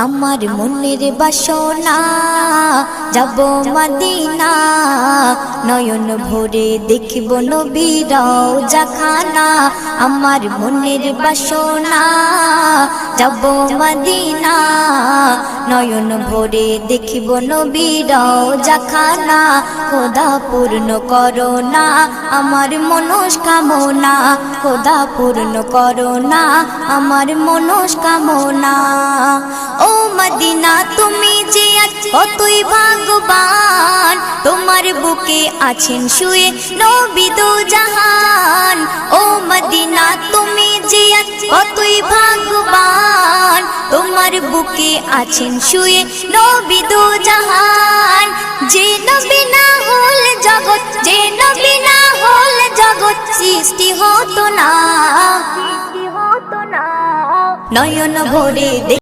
আমার মনের বাসনা যাব মদিনা, নয়ন ভরে দেখিব নবীর রওজাখানা। আমার মনের বাসনা যাব মদিনা, নয়ন ভরে দেখিব নবীর রওজাখানা। খোদা পূর্ণ করো না আমার মনস্কামনা, খোদা পূর্ণ করো না আমার মনস্কামনা। ও মদিনা তুমি যে আজ কতই ভাগ্যবান, তোমার বুকে আছেন শুয়ে নবী দো জাহান। ও মদিনা তুমি যে আজ কতই ভাগ্যবান, তোমার বুকে আছেন শুয়ে নবী দো জাহান। যে নবী না হল জগৎ, যে নবী না হল জগৎ সৃষ্টি হতো না, নয়ন ভরে